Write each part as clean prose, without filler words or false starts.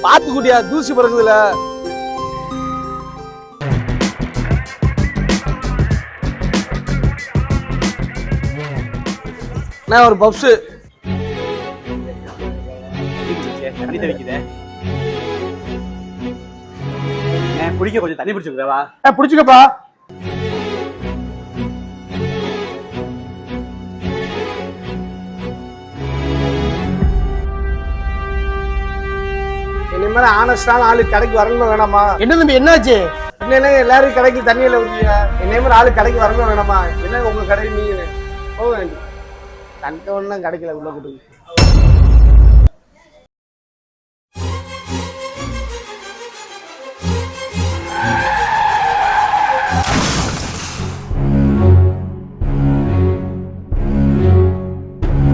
பாத்து குட்டியா தூசி பறக்குதுல. நான் ஒரு பப்ஸ் தண்ணி தவிக்குதே. குடிக்க கொஞ்சம் தண்ணி பிடிச்சிருக்கா? பிடிச்சிக்கப்பா. என்ன மாதிரி ஆனஸ்டான ஆளு கடைக்கு வரணும் வேணாமா? என்ன தம்பி என்னாச்சு? என்ன எல்லாரும் கடைக்கு தண்ணியில ஊற்றியா? என்ன மாதிரி ஆளு கடைக்கு வரணும் வேணாமா? என்ன உங்க கடை நீ போக வேண்டிய கண்ட ஒன்றும் கிடைக்கல உள்ள கூட்டு.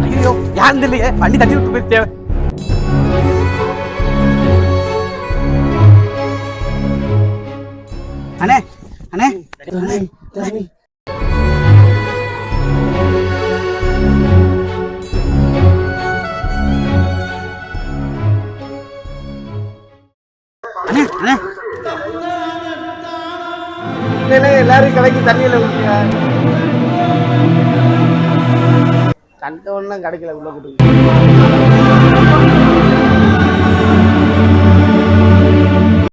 ஐயோ யாரும் இல்லையே, வண்டி தண்ணி விட்டு போயிருச்சே. அண்ணே அண்ணே தண்ணி தண்ணி அண்ணே அண்ணே என்ன எல்லாரும் கடைக்கு தண்ணியில ஊற்றியா? கண்ட ஒன்றும் கிடைக்கல உள்ள கூட்டு.